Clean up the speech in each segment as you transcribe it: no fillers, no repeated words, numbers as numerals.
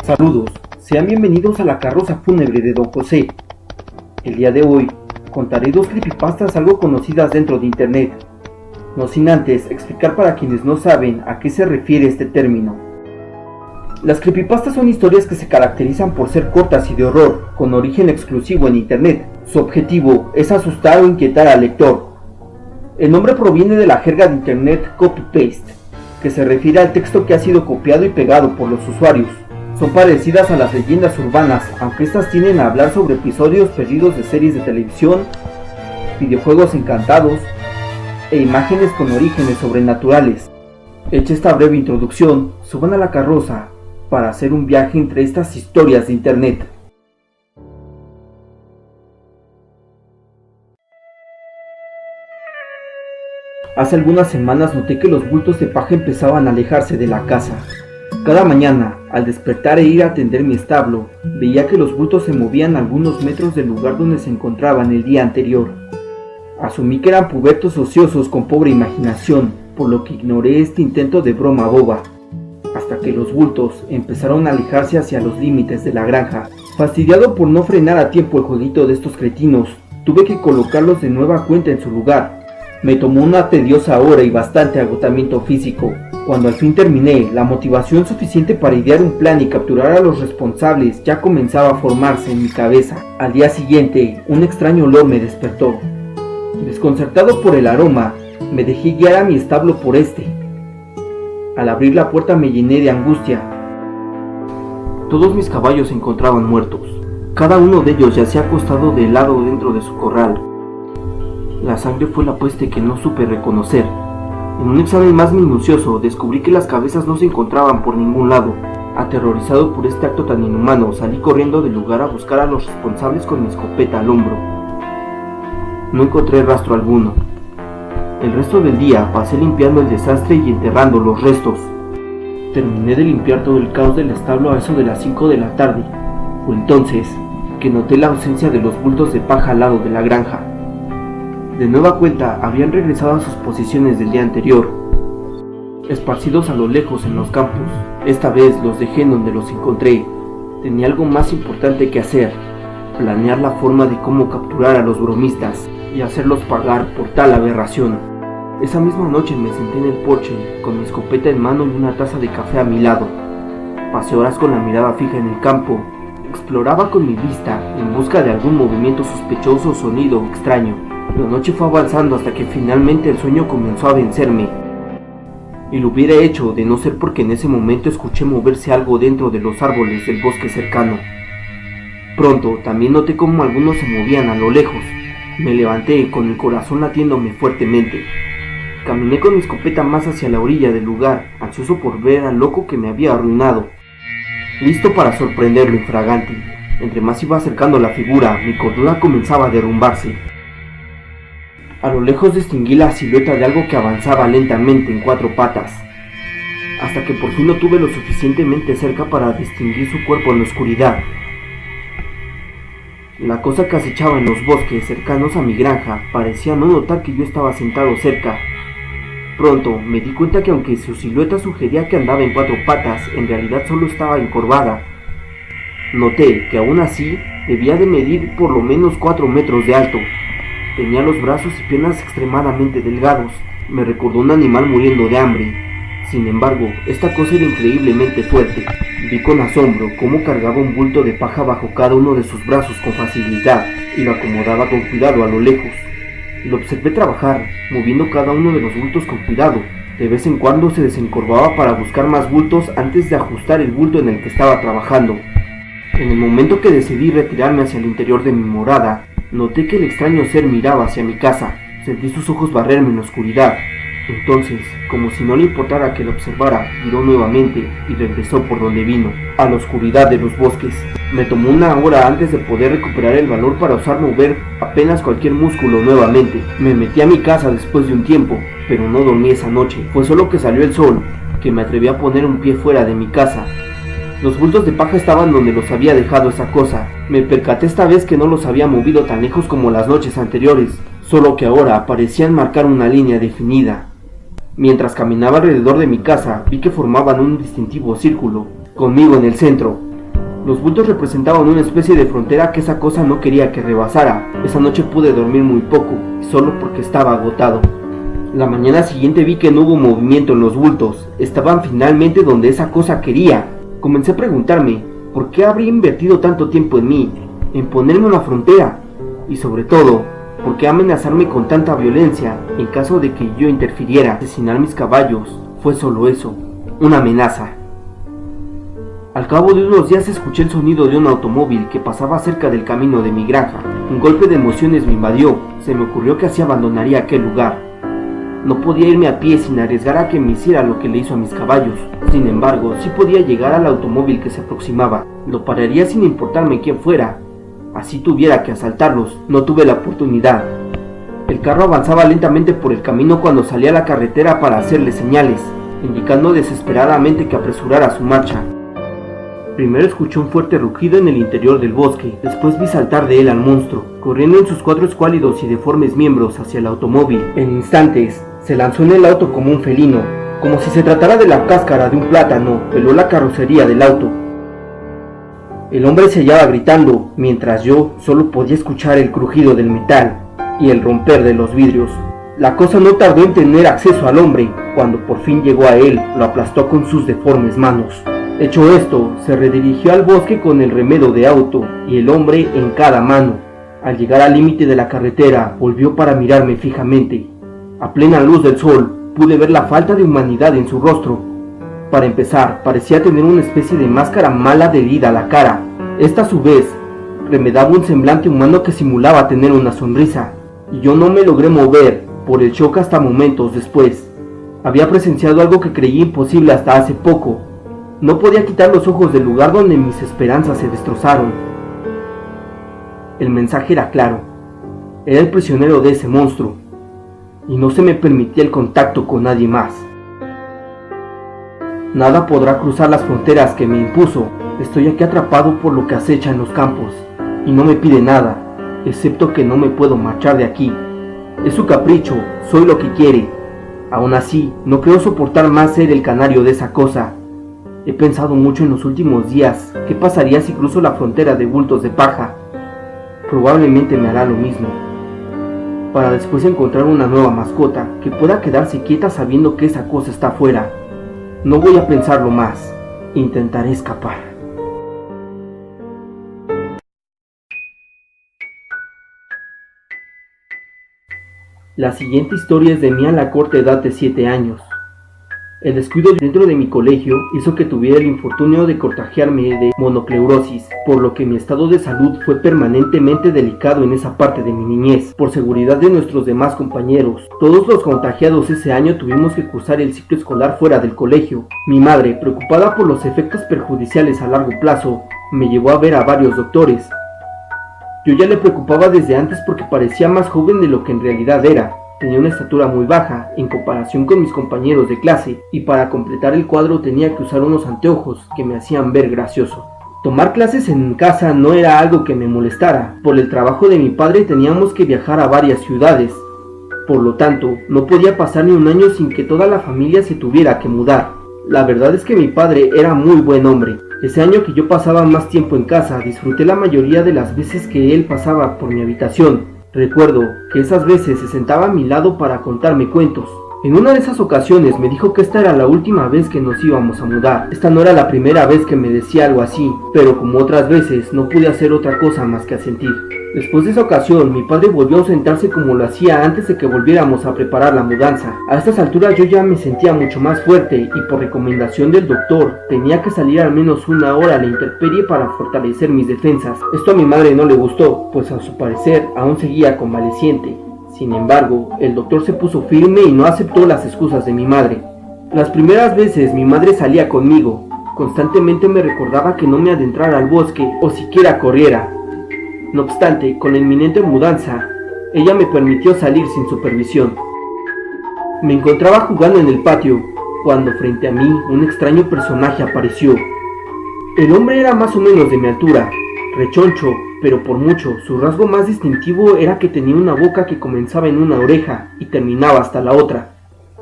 Saludos, sean bienvenidos a la carroza fúnebre de Don José. El día de hoy contaré dos creepypastas algo conocidas dentro de internet, no sin antes explicar para quienes no saben a qué se refiere este término. Las creepypastas son historias que se caracterizan por ser cortas y de horror, con origen exclusivo en internet. Su objetivo es asustar o inquietar al lector. El nombre proviene de la jerga de internet copy-paste, que se refiere al texto que ha sido copiado y pegado por los usuarios. Son parecidas a las leyendas urbanas, aunque estas tienden a hablar sobre episodios perdidos de series de televisión, videojuegos encantados e imágenes con orígenes sobrenaturales. Hecha esta breve introducción, suban a la carroza para hacer un viaje entre estas historias de internet. Hace algunas semanas noté que los bultos de paja empezaban a alejarse de la casa. Cada mañana, al despertar e ir a atender mi establo, veía que los bultos se movían a algunos metros del lugar donde se encontraban el día anterior. Asumí que eran pubertos ociosos con pobre imaginación, por lo que ignoré este intento de broma boba, hasta que los bultos empezaron a alejarse hacia los límites de la granja. Fastidiado por no frenar a tiempo el jueguito de estos cretinos, tuve que colocarlos de nueva cuenta en su lugar. Me tomó una tediosa hora y bastante agotamiento físico. Cuando al fin terminé, la motivación suficiente para idear un plan y capturar a los responsables ya comenzaba a formarse en mi cabeza. Al día siguiente, un extraño olor me despertó. Desconcertado por el aroma, me dejé guiar a mi establo por este. Al abrir la puerta me llené de angustia. Todos mis caballos se encontraban muertos. Cada uno de ellos yacía acostado de lado dentro de su corral. La sangre fue la peste que no supe reconocer. En un examen más minucioso descubrí que las cabezas no se encontraban por ningún lado. Aterrorizado por este acto tan inhumano, salí corriendo del lugar a buscar a los responsables con mi escopeta al hombro. No encontré rastro alguno. El resto del día pasé limpiando el desastre y enterrando los restos. Terminé de limpiar todo el caos del establo a eso de las 5 de la tarde. Fue entonces que noté la ausencia de los bultos de paja al lado de la granja. De nueva cuenta habían regresado a sus posiciones del día anterior, esparcidos a lo lejos en los campos. Esta vez los dejé en donde los encontré. Tenía algo más importante que hacer: planear la forma de cómo capturar a los bromistas y hacerlos pagar por tal aberración. Esa misma noche me senté en el porche, con mi escopeta en mano y una taza de café a mi lado. Pasé horas con la mirada fija en el campo. Exploraba con mi vista en busca de algún movimiento sospechoso o sonido extraño. La noche fue avanzando hasta que finalmente el sueño comenzó a vencerme. Y lo hubiera hecho de no ser porque en ese momento escuché moverse algo dentro de los árboles del bosque cercano. Pronto también noté cómo algunos se movían a lo lejos. Me levanté con el corazón latiéndome fuertemente. Caminé con mi escopeta más hacia la orilla del lugar, ansioso por ver al loco que me había arruinado, listo para sorprenderlo infragante. Entre más iba acercando la figura, mi cordura comenzaba a derrumbarse. A lo lejos distinguí la silueta de algo que avanzaba lentamente en 4 patas, hasta que por fin lo tuve lo suficientemente cerca para distinguir su cuerpo en la oscuridad. La cosa que acechaba en los bosques cercanos a mi granja parecía no notar que yo estaba sentado cerca. Pronto me di cuenta que aunque su silueta sugería que andaba en 4 patas, en realidad solo estaba encorvada. Noté que aún así debía de medir por lo menos 4 metros de alto. Tenía los brazos y piernas extremadamente delgados. Me recordó un animal muriendo de hambre. Sin embargo, esta cosa era increíblemente fuerte. Vi con asombro cómo cargaba un bulto de paja bajo cada uno de sus brazos con facilidad y lo acomodaba con cuidado a lo lejos. Lo observé trabajar, moviendo cada uno de los bultos con cuidado. De vez en cuando se desencorvaba para buscar más bultos antes de ajustar el bulto en el que estaba trabajando. En el momento que decidí retirarme hacia el interior de mi morada, noté que el extraño ser miraba hacia mi casa. Sentí sus ojos barrerme en la oscuridad. Entonces, como si no le importara que lo observara, giró nuevamente y regresó por donde vino, a la oscuridad de los bosques. Me tomó una hora antes de poder recuperar el valor para osar mover apenas cualquier músculo nuevamente. Me metí a mi casa después de un tiempo, pero no dormí esa noche. Fue solo que salió el sol que me atreví a poner un pie fuera de mi casa. Los bultos de paja estaban donde los había dejado esa cosa. Me percaté esta vez que no los había movido tan lejos como las noches anteriores, solo que ahora parecían marcar una línea definida. Mientras caminaba alrededor de mi casa, vi que formaban un distintivo círculo, conmigo en el centro. Los bultos representaban una especie de frontera que esa cosa no quería que rebasara. Esa noche pude dormir muy poco, solo porque estaba agotado. La mañana siguiente vi que no hubo movimiento en los bultos, estaban finalmente donde esa cosa quería. Comencé a preguntarme, ¿por qué habría invertido tanto tiempo en mí, en ponerme una frontera? Y sobre todo, ¿por qué amenazarme con tanta violencia en caso de que yo interfiriera? Asesinar mis caballos fue solo eso, una amenaza. Al cabo de unos días escuché el sonido de un automóvil que pasaba cerca del camino de mi granja. Un golpe de emociones me invadió, se me ocurrió que así abandonaría aquel lugar. No podía irme a pie sin arriesgar a que me hiciera lo que le hizo a mis caballos. Sin embargo, sí podía llegar al automóvil que se aproximaba. Lo pararía sin importarme quién fuera. Así tuviera que asaltarlos. No tuve la oportunidad. El carro avanzaba lentamente por el camino cuando salí a la carretera para hacerle señales, indicando desesperadamente que apresurara su marcha. Primero escuché un fuerte rugido en el interior del bosque, después vi saltar de él al monstruo, corriendo en sus 4 escuálidos y deformes miembros hacia el automóvil. En instantes, se lanzó en el auto como un felino, como si se tratara de la cáscara de un plátano, peló la carrocería del auto. El hombre se hallaba gritando, mientras yo solo podía escuchar el crujido del metal y el romper de los vidrios. La cosa no tardó en tener acceso al hombre. Cuando por fin llegó a él, lo aplastó con sus deformes manos. Hecho esto, se redirigió al bosque con el remedo de auto y el hombre en cada mano. Al llegar al límite de la carretera, volvió para mirarme fijamente. A plena luz del sol, pude ver la falta de humanidad en su rostro. Para empezar, parecía tener una especie de máscara mal adherida a la cara. Esta a su vez, remedaba un semblante humano que simulaba tener una sonrisa. Y yo no me logré mover por el shock hasta momentos después. Había presenciado algo que creí imposible hasta hace poco. No podía quitar los ojos del lugar donde mis esperanzas se destrozaron. El mensaje era claro. Era el prisionero de ese monstruo. Y no se me permitía el contacto con nadie más. Nada podrá cruzar las fronteras que me impuso. Estoy aquí atrapado por lo que acecha en los campos. Y no me pide nada, excepto que no me puedo marchar de aquí. Es su capricho, soy lo que quiere. Aún así, no creo soportar más ser el canario de esa cosa. He pensado mucho en los últimos días, ¿qué pasaría si cruzo la frontera de bultos de paja? Probablemente me hará lo mismo, para después encontrar una nueva mascota que pueda quedarse quieta sabiendo que esa cosa está afuera. No voy a pensarlo más, intentaré escapar. La siguiente historia es de mí a la corta edad de 7 años. El descuido dentro de mi colegio hizo que tuviera el infortunio de contagiarme de monopleurosis, por lo que mi estado de salud fue permanentemente delicado en esa parte de mi niñez. Por seguridad de nuestros demás compañeros, todos los contagiados ese año tuvimos que cursar el ciclo escolar fuera del colegio. Mi madre, preocupada por los efectos perjudiciales a largo plazo, me llevó a ver a varios doctores. Yo ya le preocupaba desde antes porque parecía más joven de lo que en realidad era. Tenía una estatura muy baja en comparación con mis compañeros de clase y para completar el cuadro tenía que usar unos anteojos que me hacían ver gracioso. Tomar clases en casa no era algo que me molestara. Por el trabajo de mi padre teníamos que viajar a varias ciudades. Por lo tanto, no podía pasar ni un año sin que toda la familia se tuviera que mudar. La verdad es que mi padre era muy buen hombre. Ese año que yo pasaba más tiempo en casa, disfruté la mayoría de las veces que él pasaba por mi habitación. Recuerdo que esas veces se sentaba a mi lado para contarme cuentos. En una de esas ocasiones me dijo que esta era la última vez que nos íbamos a mudar. Esta no era la primera vez que me decía algo así, pero como otras veces no pude hacer otra cosa más que asentir. Después de esa ocasión, mi padre volvió a ausentarse como lo hacía antes de que volviéramos a preparar la mudanza. A estas alturas yo ya me sentía mucho más fuerte y por recomendación del doctor tenía que salir al menos 1 hora a la intemperie para fortalecer mis defensas. Esto a mi madre no le gustó, pues a su parecer aún seguía convaleciente. Sin embargo, el doctor se puso firme y no aceptó las excusas de mi madre. Las primeras veces mi madre salía conmigo. Constantemente me recordaba que no me adentrara al bosque o siquiera corriera. No obstante, con la inminente mudanza, ella me permitió salir sin supervisión. Me encontraba jugando en el patio, cuando frente a mí un extraño personaje apareció. El hombre era más o menos de mi altura, rechoncho, pero por mucho, su rasgo más distintivo era que tenía una boca que comenzaba en una oreja y terminaba hasta la otra.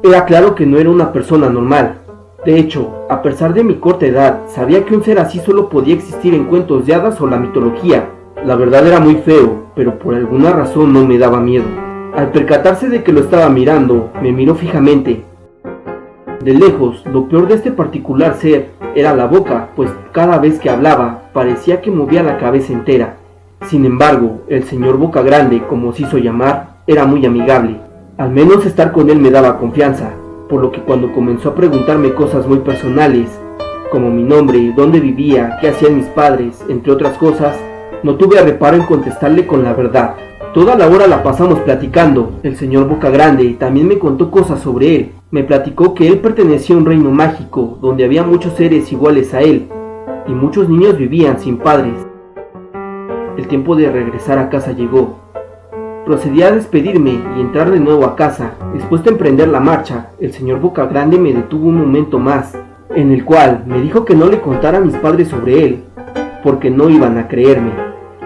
Era claro que no era una persona normal. De hecho, a pesar de mi corta edad, sabía que un ser así solo podía existir en cuentos de hadas o la mitología. La verdad era muy feo, pero por alguna razón no me daba miedo. Al percatarse de que lo estaba mirando, me miró fijamente. De lejos, lo peor de este particular ser era la boca, pues cada vez que hablaba, parecía que movía la cabeza entera. Sin embargo, el señor Boca Grande, como se hizo llamar, era muy amigable. Al menos estar con él me daba confianza, por lo que cuando comenzó a preguntarme cosas muy personales, como mi nombre, dónde vivía, qué hacían mis padres, entre otras cosas, no tuve reparo en contestarle con la verdad. Toda la hora la pasamos platicando. El señor Boca Grande también me contó cosas sobre él. Me platicó que él pertenecía a un reino mágico, donde había muchos seres iguales a él, y muchos niños vivían sin padres. El tiempo de regresar a casa llegó. Procedí a despedirme y entrar de nuevo a casa. Después de emprender la marcha, el señor Boca Grande me detuvo un momento más, en el cual me dijo que no le contara a mis padres sobre él, porque no iban a creerme.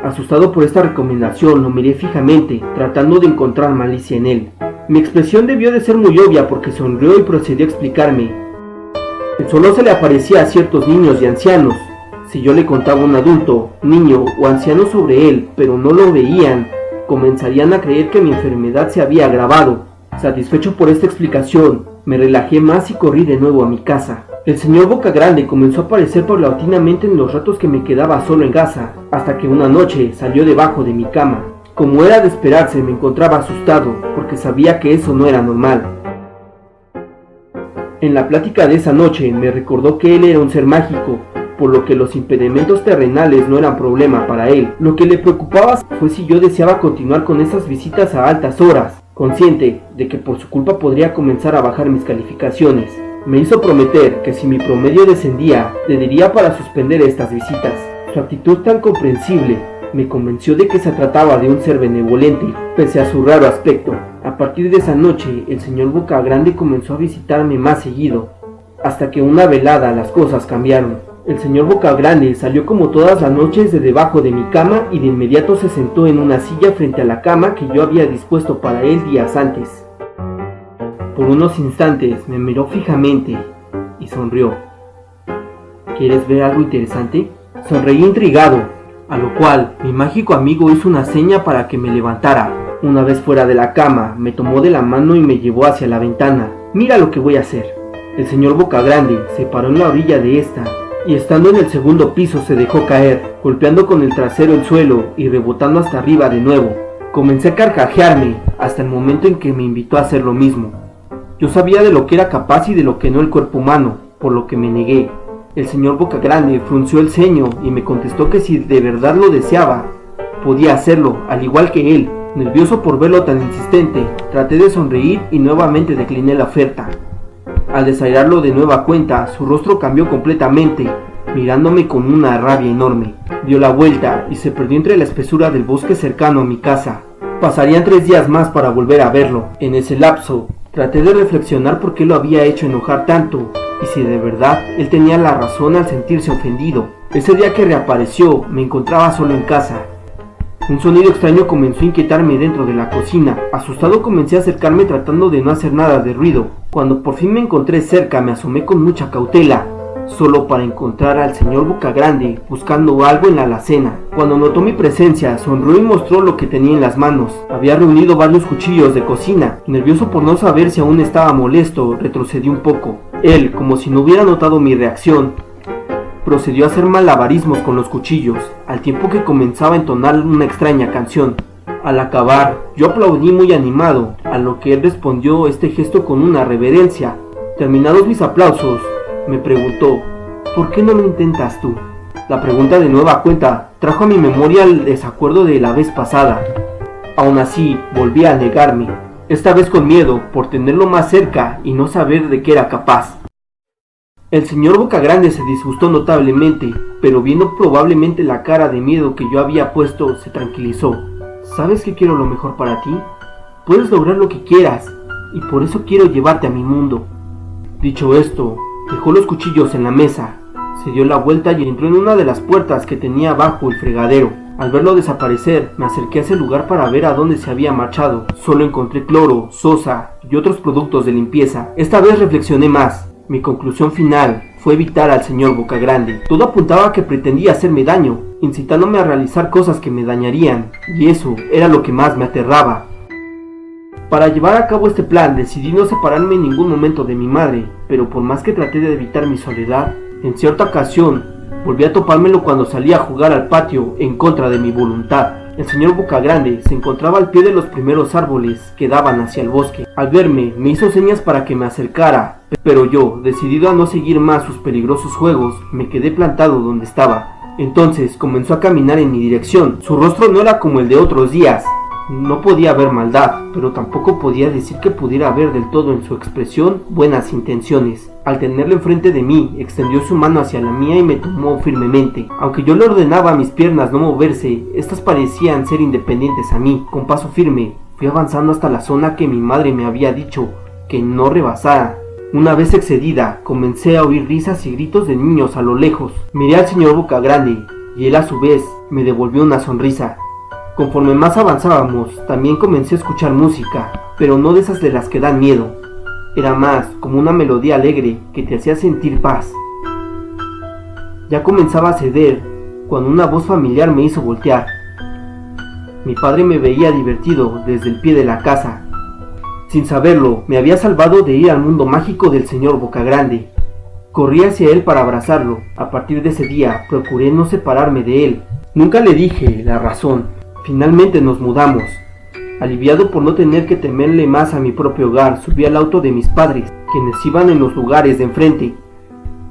Asustado por esta recomendación, lo miré fijamente, tratando de encontrar malicia en él. Mi expresión debió de ser muy obvia porque sonrió y procedió a explicarme. Solo se le aparecía a ciertos niños y ancianos. Si yo le contaba a un adulto, niño o anciano sobre él, pero no lo veían, comenzarían a creer que mi enfermedad se había agravado. Satisfecho por esta explicación, me relajé más y corrí de nuevo a mi casa. El señor Boca Grande comenzó a aparecer paulatinamente en los ratos que me quedaba solo en casa, hasta que una noche salió debajo de mi cama. Como era de esperarse, me encontraba asustado, porque sabía que eso no era normal. En la plática de esa noche me recordó que él era un ser mágico, por lo que los impedimentos terrenales no eran problema para él. Lo que le preocupaba fue si yo deseaba continuar con esas visitas a altas horas, consciente de que por su culpa podría comenzar a bajar mis calificaciones. Me hizo prometer que si mi promedio descendía, le diría para suspender estas visitas. Su actitud tan comprensible me convenció de que se trataba de un ser benevolente, pese a su raro aspecto. A partir de esa noche, el señor Boca Grande comenzó a visitarme más seguido, hasta que una velada las cosas cambiaron. El señor Boca Grande salió como todas las noches de debajo de mi cama y de inmediato se sentó en una silla frente a la cama que yo había dispuesto para él días antes. Por unos instantes me miró fijamente y sonrió. ¿Quieres ver algo interesante? Sonreí intrigado, a lo cual mi mágico amigo hizo una seña para que me levantara. Una vez fuera de la cama, me tomó de la mano y me llevó hacia la ventana. Mira lo que voy a hacer. El señor Boca Grande se paró en la orilla de esta y estando en el segundo piso se dejó caer, golpeando con el trasero el suelo y rebotando hasta arriba de nuevo. Comencé a carcajearme hasta el momento en que me invitó a hacer lo mismo. Yo sabía de lo que era capaz y de lo que no el cuerpo humano, por lo que me negué. El señor Boca Grande frunció el ceño y me contestó que si de verdad lo deseaba, podía hacerlo, al igual que él. Nervioso por verlo tan insistente, traté de sonreír y nuevamente decliné la oferta. Al desairarlo de nueva cuenta, su rostro cambió completamente, mirándome con una rabia enorme. Dio la vuelta y se perdió entre la espesura del bosque cercano a mi casa. Pasarían 3 días más para volver a verlo. En ese lapso, traté de reflexionar por qué lo había hecho enojar tanto, y si de verdad él tenía la razón al sentirse ofendido. Ese día que reapareció, me encontraba solo en casa. Un sonido extraño comenzó a inquietarme dentro de la cocina. Asustado comencé a acercarme tratando de no hacer nada de ruido. Cuando por fin me encontré cerca, me asomé con mucha cautela, solo para encontrar al señor Boca Grande buscando algo en la alacena. Cuando notó mi presencia, sonrió y mostró lo que tenía en las manos. Había reunido varios cuchillos de cocina. Nervioso por no saber si aún estaba molesto, retrocedí un poco. Él, como si no hubiera notado mi reacción, procedió a hacer malabarismos con los cuchillos, al tiempo que comenzaba a entonar una extraña canción. Al acabar, yo aplaudí muy animado, a lo que él respondió este gesto con una reverencia. Terminados mis aplausos, me preguntó, ¿por qué no lo intentas tú? La pregunta de nueva cuenta trajo a mi memoria el desacuerdo de la vez pasada. Aún así, volví a negarme, esta vez con miedo por tenerlo más cerca y no saber de qué era capaz. El señor Boca Grande se disgustó notablemente, pero viendo probablemente la cara de miedo que yo había puesto, se tranquilizó. ¿Sabes que quiero lo mejor para ti? Puedes lograr lo que quieras, y por eso quiero llevarte a mi mundo. Dicho esto, dejó los cuchillos en la mesa, se dio la vuelta y entró en una de las puertas que tenía bajo el fregadero. Al verlo desaparecer, me acerqué a ese lugar para ver a dónde se había marchado. Solo encontré cloro, sosa y otros productos de limpieza. Esta vez reflexioné más. Mi conclusión final fue evitar al señor Bocagrande. Todo apuntaba a que pretendía hacerme daño, incitándome a realizar cosas que me dañarían, y eso era lo que más me aterraba. Para llevar a cabo este plan decidí no separarme en ningún momento de mi madre, pero por más que traté de evitar mi soledad, en cierta ocasión volví a topármelo cuando salí a jugar al patio en contra de mi voluntad. El señor Bocagrande se encontraba al pie de los primeros árboles que daban hacia el bosque. Al verme, me hizo señas para que me acercara, pero yo, decidido a no seguir más sus peligrosos juegos, me quedé plantado donde estaba. Entonces comenzó a caminar en mi dirección. Su rostro no era como el de otros días. No podía ver maldad, pero tampoco podía decir que pudiera ver del todo en su expresión buenas intenciones. Al tenerlo enfrente de mí, extendió su mano hacia la mía y me tomó firmemente. Aunque yo le ordenaba a mis piernas no moverse, estas parecían ser independientes a mí. Con paso firme, fui avanzando hasta la zona que mi madre me había dicho que no rebasara. Una vez excedida, comencé a oír risas y gritos de niños a lo lejos. Miré al señor Bocagrande, y él a su vez me devolvió una sonrisa. Conforme más avanzábamos, también comencé a escuchar música, pero no de esas de las que dan miedo. Era más como una melodía alegre que te hacía sentir paz. Ya comenzaba a ceder cuando una voz familiar me hizo voltear. Mi padre me veía divertido desde el pie de la casa. Sin saberlo, me había salvado de ir al mundo mágico del señor Bocagrande. Corrí hacia él para abrazarlo. A partir de ese día, procuré no separarme de él. Nunca le dije la razón. Finalmente nos mudamos. Aliviado por no tener que temerle más a mi propio hogar, subí al auto de mis padres, quienes iban en los lugares de enfrente.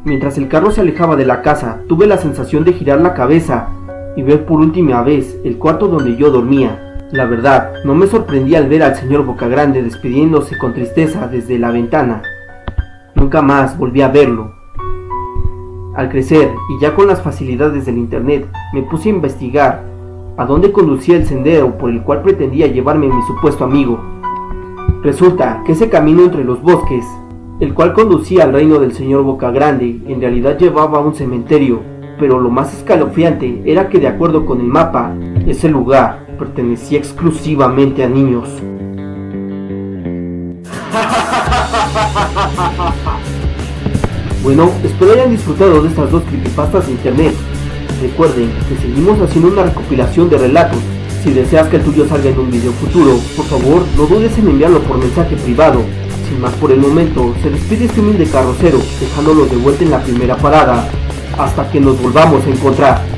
Mientras el carro se alejaba de la casa, tuve la sensación de girar la cabeza y ver por última vez el cuarto donde yo dormía. La verdad, no me sorprendí al ver al señor Bocagrande despidiéndose con tristeza desde la ventana. Nunca más volví a verlo. Al crecer, y ya con las facilidades del internet, me puse a investigar a dónde conducía el sendero por el cual pretendía llevarme mi supuesto amigo. Resulta que ese camino entre los bosques, el cual conducía al reino del señor Bocagrande, en realidad llevaba a un cementerio, pero lo más escalofriante era que, de acuerdo con el mapa, ese lugar pertenecía exclusivamente a niños. Bueno, espero hayan disfrutado de estas dos creepypastas de internet. Recuerden que seguimos haciendo una recopilación de relatos. Si deseas que el tuyo salga en un video futuro, por favor no dudes en enviarlo por mensaje privado. Sin más por el momento, se despide este humilde carrocero, dejándolo de vuelta en la primera parada, hasta que nos volvamos a encontrar.